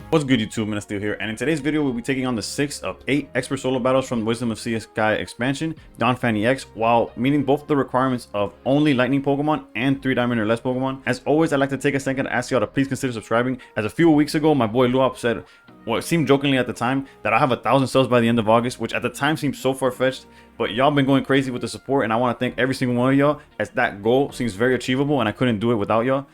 What's good, YouTube? Minasteel here, and in today's video we'll be taking on the 6th of 8 expert solo battles from the Wisdom of Sea Sky expansion, Donphan EX, while meeting both the requirements of only lightning Pokemon and 3 diamond or less Pokemon. As always, I'd like to take a second to ask y'all to please consider subscribing, as a few weeks ago my boy Luop said, well, it seemed jokingly at the time, that I'll have 1,000 subs by the end of August, which at the time seemed so far-fetched, but y'all been going crazy with the support, and I want to thank every single one of y'all, as that goal seems very achievable and I couldn't do it without y'all.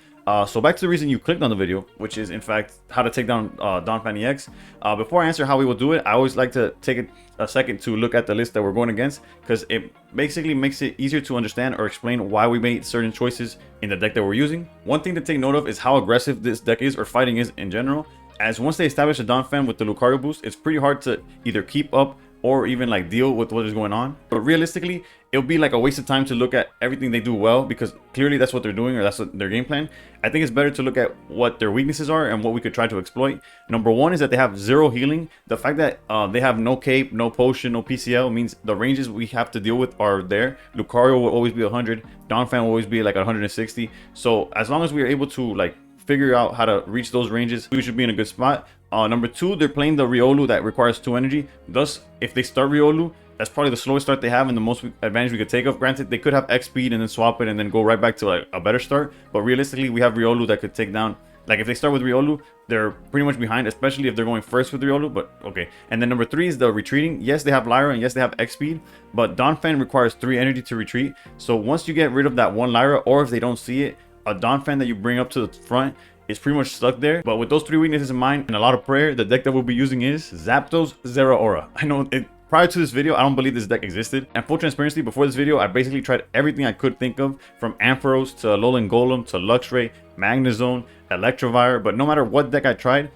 So back to the reason you clicked on the video, which is in fact how to take down Donphan EX. Before I answer how we will do it, I always like to take a second to look at the list that we're going against, because it basically makes it easier to understand or explain why we made certain choices in the deck that we're using. One thing to take note of is how aggressive this deck is, or fighting is in general, as once they establish a Donphan with the Lucario boost, it's pretty hard to either keep up or even like deal with what is going on. But realistically, it'll be like a waste of time to look at everything they do well, because clearly that's what they're doing, or that's what their game plan. I think it's better to look at what their weaknesses are and what we could try to exploit. Number one is that they have 0 healing. The fact that they have no cape, no potion, no PCL means the ranges we have to deal with are there. Lucario will always be 100, Donphan will always be like 160. So as long as we are able to like figure out how to reach those ranges, we should be in a good spot. Number two, they're playing the Riolu that requires 2 energy. Thus, if they start Riolu, that's probably the slowest start they have and the most advantage we could take of. Granted, they could have X speed and then swap it and then go right back to like a better start. But realistically, we have Riolu that could take down. Like if they start with Riolu, they're pretty much behind, especially if they're going first with Riolu, but okay. And then number 3 is the retreating. Yes, they have Lyra and yes, they have X speed, but Donphan requires 3 energy to retreat. So once you get rid of that one Lyra, or if they don't see it, a Donphan that you bring up to the front is pretty much stuck there. But with those 3 weaknesses in mind and a lot of prayer, the deck that we'll be using is Zapdos Zeraora. I know it, prior to this video, I don't believe this deck existed. And full transparency, before this video, I basically tried everything I could think of, from Ampharos to Alolan Golem to Luxray, Magnezone, Electivire. But no matter what deck I tried,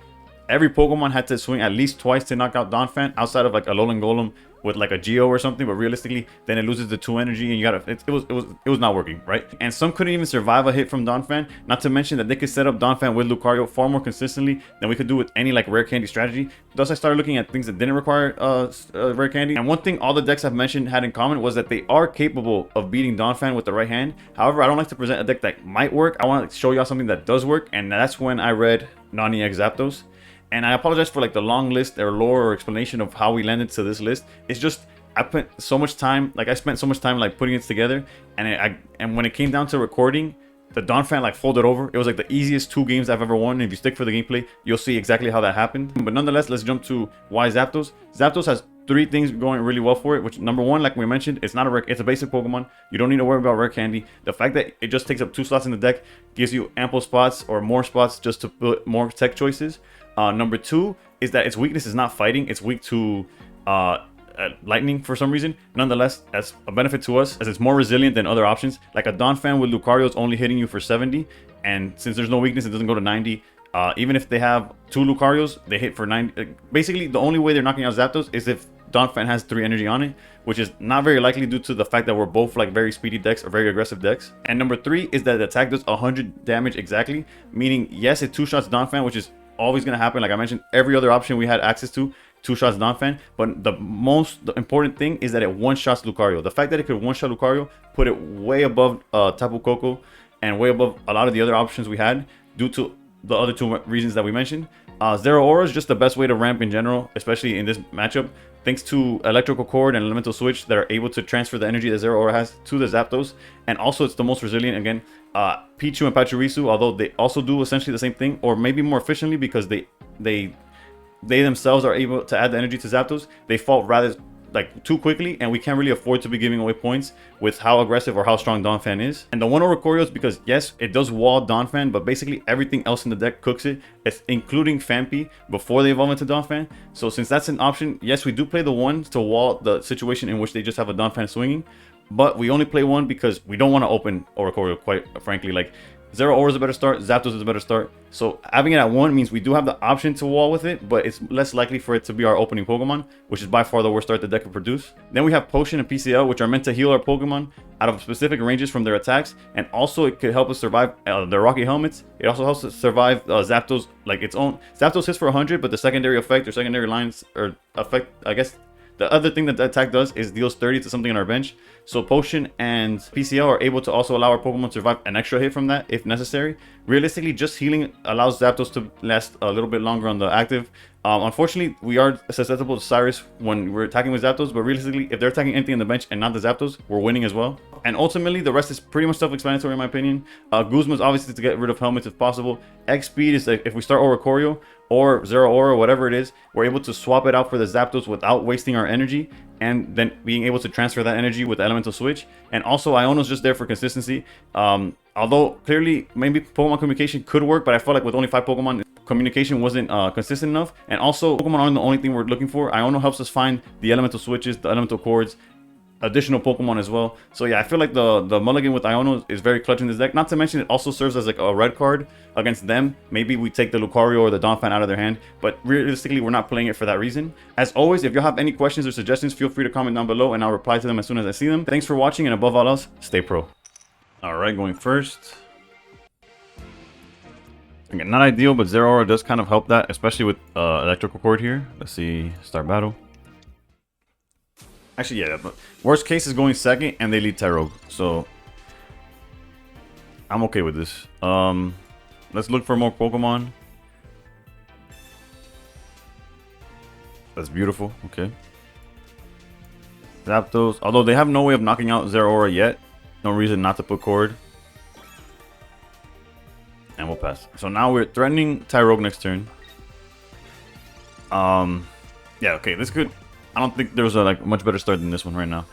every Pokemon had to swing at least twice to knock out Donphan, outside of like a Alolan Golem with like a Geo or something. But realistically, then it loses the 2 energy and you gotta, it was not working, right? And some couldn't even survive a hit from Donphan, not to mention that they could set up Donphan with Lucario far more consistently than we could do with any like rare candy strategy. Thus I started looking at things that didn't require rare candy. And one thing all the decks I've mentioned had in common was that they are capable of beating Donphan with the right hand. However, I don't like to present a deck that might work. I want to show y'all something that does work, and that's when I read non-EX Zapdos. And I apologize for like the long list or lore or explanation of how we landed to this list. It's just I spent so much time like putting it together, and when it came down to recording, the Donphan like folded over. It was like the easiest 2 games I've ever won. If you stick for the gameplay, you'll see exactly how that happened. But nonetheless, let's jump to why Zapdos. Zapdos has 3 things going really well for it, which number 1, like we mentioned, it's not a rare, it's a basic Pokemon. You don't need to worry about rare candy. The fact that it just takes up 2 slots in the deck gives you ample spots or more spots just to put more tech choices. Number 2 is that its weakness is not fighting. It's weak to lightning for some reason. Nonetheless, that's a benefit to us, as it's more resilient than other options. Like a Donphan with Lucario is only hitting you for 70, and since there's no weakness, it doesn't go to 90. Even if they have 2 Lucarios, they hit for 90. Basically, the only way they're knocking out Zapdos is if Donphan has 3 energy on it, which is not very likely due to the fact that we're both like very speedy decks or very aggressive decks. And number 3 is that the attack does 100 damage exactly, meaning yes, it 2-shots Donphan, which is always going to happen. Like I mentioned, every other option we had access to 2-shots Donphan, but the important thing is that it 1-shots Lucario. The fact that it could 1-shot Lucario put it way above Tapu Koko and way above a lot of the other options we had, due to the other 2 reasons that we mentioned. Zeraora is just the best way to ramp in general, especially in this matchup, thanks to Electrical Cord and Elemental Switch that are able to transfer the energy that Zeraora has to the Zapdos. And also it's the most resilient. Again, Pichu and Pachirisu, although they also do essentially the same thing, or maybe more efficiently, because they themselves are able to add the energy to Zapdos, they fall rather like too quickly, and we can't really afford to be giving away points with how aggressive or how strong Donphan is. And the 1 over Corio is because yes, it does wall Donphan, but basically everything else in the deck cooks it, including Fampi, before they evolve into Donphan. So since that's an option, yes, we do play the 1 to wall the situation in which they just have a Donphan swinging, but we only play 1 because we don't want to open Oricorio, quite frankly. Like Zeraora is a better start, Zapdos is a better start. So having it at 1 means we do have the option to wall with it, but it's less likely for it to be our opening Pokemon, which is by far the worst start the deck can produce. Then we have Potion and PCL, which are meant to heal our Pokemon out of specific ranges from their attacks, and also it could help us survive their Rocky Helmets. It also helps us survive Zapdos, like its own. Zapdos hits for 100, but the secondary effect or secondary lines or effect, I guess The other thing that attack does is deals 30 to something on our bench. So Potion and PCL are able to also allow our Pokemon to survive an extra hit from that if necessary. Realistically, just healing allows Zapdos to last a little bit longer on the active. Unfortunately, we are susceptible to Cyrus when we're attacking with Zapdos, but realistically, if they're attacking anything on the bench and not the Zapdos, we're winning as well. And ultimately, the rest is pretty much self-explanatory in my opinion. Guzma's obviously to get rid of helmets if possible. X-Speed is like if we start Oricorio or Zeraora, whatever it is, we're able to swap it out for the Zapdos without wasting our energy, and then being able to transfer that energy with the Elemental Switch. And also, Iono's just there for consistency. Although clearly maybe Pokemon communication could work, but I felt like with only 5 Pokemon, communication wasn't consistent enough. And also, Pokemon aren't the only thing we're looking for. Iono helps us find the Elemental Switches, the Elemental Cords, additional Pokemon as well. So yeah, I feel like the mulligan with Iono is very clutch in this deck. Not to mention it also serves as like a red card against them. Maybe we take the Lucario or the Donphan out of their hand, but realistically we're not playing it for that reason. As always, if you have any questions or suggestions, feel free to comment down below and I'll reply to them as soon as I see them. Thanks for watching, and above all else, stay pro. Alright, going first. Again, not ideal, but Zeraora does kind of help that, especially with Electrical Cord here. Let's see, start battle. Actually, yeah, but worst case is going second and they lead Tyrogue, so I'm okay with this. Let's look for more Pokemon. That's beautiful, okay. Zapdos, although they have no way of knocking out Zeraora yet. No reason not to put Cord. And we'll pass. So now we're threatening Tyrogue next turn. Yeah, okay, this could... I don't think there's a like much better start than this one right now.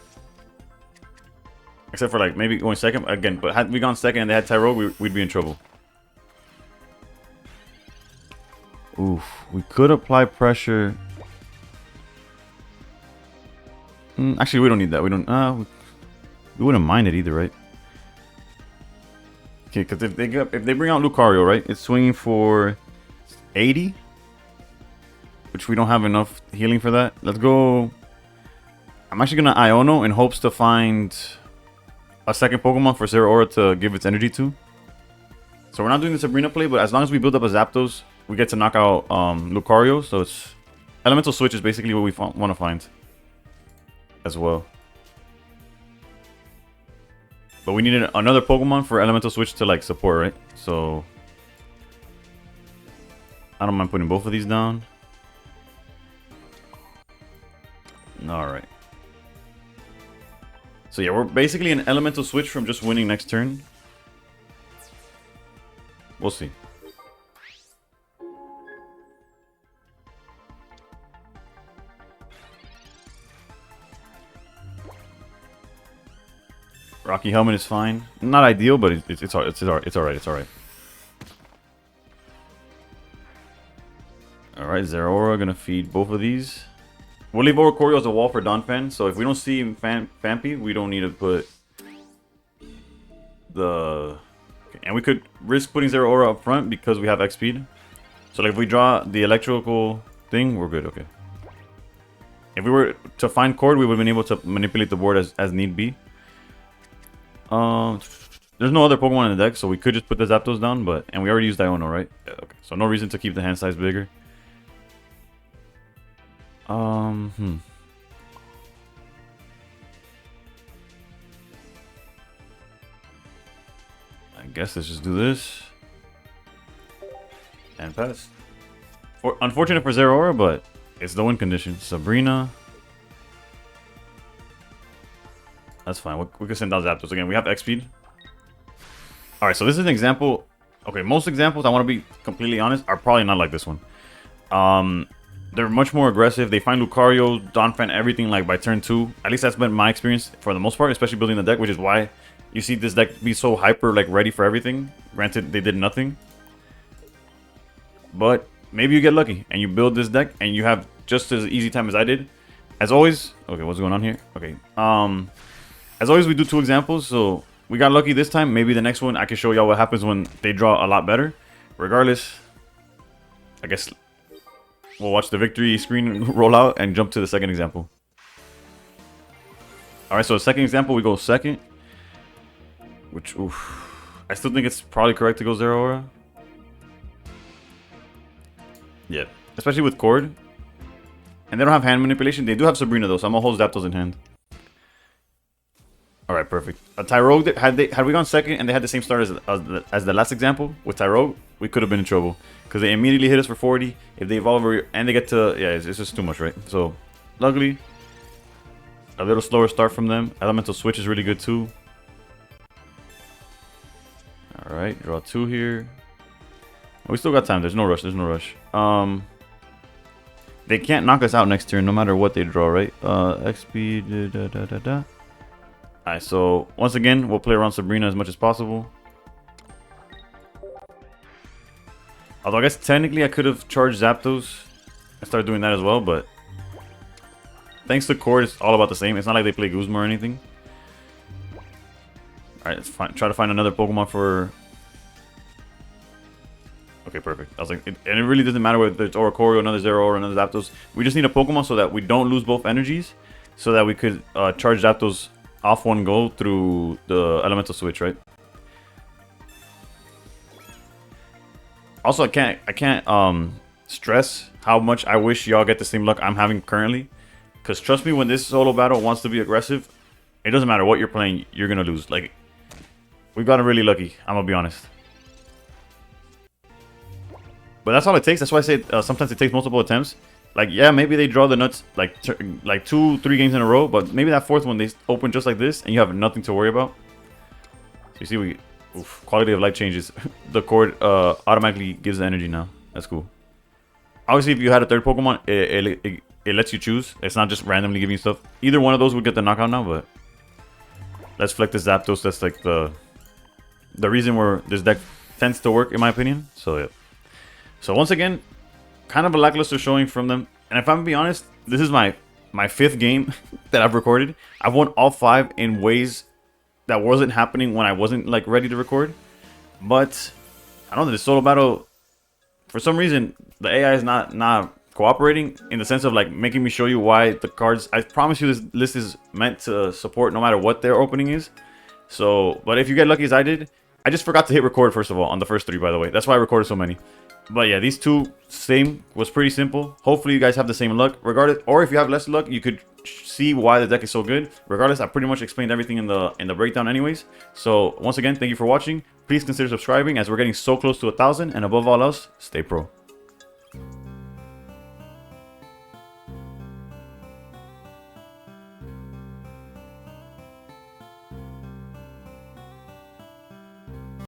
Except for like maybe going second again, but had we gone second and they had Tyrogue, we'd be in trouble. Oof, we could apply pressure. Actually, we don't need that. We don't. We wouldn't mind it either, right? Okay, because if they bring out Lucario, right, it's swinging for 80. Which we don't have enough healing for that. Let's go. I'm actually going to Iono in hopes to find a second Pokemon for Zeraora to give its energy to. So we're not doing the Sabrina play, but as long as we build up a Zapdos, we get to knock out Lucario. So it's Elemental Switch is basically what we want to find as well. But we needed another Pokemon for Elemental Switch to like support, right? So I don't mind putting both of these down. Alright. So yeah, we're basically an Elemental Switch from just winning next turn. We'll see. Rocky Helmet is fine. Not ideal, but it's alright. It's alright. Alright, Zeraora gonna feed both of these. We'll leave Oricorio as a wall for Donphan, so if we don't see Fampi, we don't need to put the... Okay, and we could risk putting Zeraora up front because we have X-Speed. So like if we draw the electrical thing, we're good, okay. If we were to find Cord, we would have been able to manipulate the board as need be. There's no other Pokemon in the deck, so we could just put the Zapdos down, but... And we already used Iono, right? Yeah, okay. So no reason to keep the hand size bigger. I guess let's just do this and pass. Unfortunate for Zeraora, but it's the win condition. Sabrina, that's fine. We can send out Zapdos again. We have X speed. All right, so this is an example. Okay, most examples, I want to be completely honest, are probably not like this one. They're much more aggressive. They find Lucario, Donphan, everything like by turn 2. At least that's been my experience for the most part, especially building the deck, which is why you see this deck be so hyper, like ready for everything. Granted, they did nothing. But maybe you get lucky and you build this deck and you have just as easy time as I did. As always, okay, what's going on here? Okay, as always, we do 2 examples, so we got lucky this time. Maybe the next one I can show y'all what happens when they draw a lot better. Regardless, I guess we'll watch the victory screen roll out and jump to the second example. Alright, so the second example, we go second. Which, oof. I still think it's probably correct to go Zeraora. Yeah, especially with Cord. And they don't have hand manipulation. They do have Sabrina though, so I'm gonna hold Zapdos in hand. All right, perfect. Tyrogue, had we gone second and they had the same start as the last example with Tyrogue, we could have been in trouble because they immediately hit us for 40. If they evolve and they get to, yeah, it's just too much, right? So, luckily, a little slower start from them. Elemental Switch is really good too. All right, draw 2 here. We still got time. There's no rush. There's no rush. They can't knock us out next turn no matter what they draw, right? XP. Alright, so once again, we'll play around Sabrina as much as possible. Although I guess technically I could have charged Zapdos and started doing that as well, but thanks to Cord, it's all about the same. It's not like they play Guzma or anything. Alright, let's try to find another Pokemon for... Okay, perfect. I was like, and it really doesn't matter whether it's Oricorio, another Zeraora, or another Zapdos. We just need a Pokemon so that we don't lose both energies, so that we could charge Zapdos off one go through the elemental switch, right? Also, I can't stress how much I wish y'all get the same luck I'm having currently. Because trust me, when this solo battle wants to be aggressive, it doesn't matter what you're playing, you're gonna lose. Like, we've gotten really lucky, I'm gonna be honest. But that's all it takes. That's why I say sometimes it takes multiple attempts. Like, yeah, maybe they draw the nuts like 2-3 games in a row, but maybe that 4th one they open just like this and you have nothing to worry about. So you see, quality of life changes. The Cord automatically gives the energy now. That's cool. Obviously, if you had a 3rd Pokemon, it lets you choose. It's not just randomly giving you stuff. Either one of those would get the knockout now, but let's flick the Zapdos. That's like the reason where this deck tends to work, in my opinion. So yeah. So once again, kind of a lackluster showing from them. And if I'm gonna be honest, this is my 5th game that I've recorded. I've won all 5 in ways that wasn't happening when I wasn't like ready to record. But I don't know, this solo battle, for some reason, the AI is not cooperating in the sense of like making me show you why the cards. I promise you, this list is meant to support no matter what their opening is. So, but if you get lucky as I did, I just forgot to hit record first of all on the first 3, by the way. That's why I recorded so many. But yeah, these 2 same was pretty simple. Hopefully you guys have the same luck. Regardless, or if you have less luck, you could see why the deck is so good. Regardless, I pretty much explained everything in the breakdown anyways. So once again, thank you for watching. Please consider subscribing as we're getting so close to 1,000. And above all else, stay pro.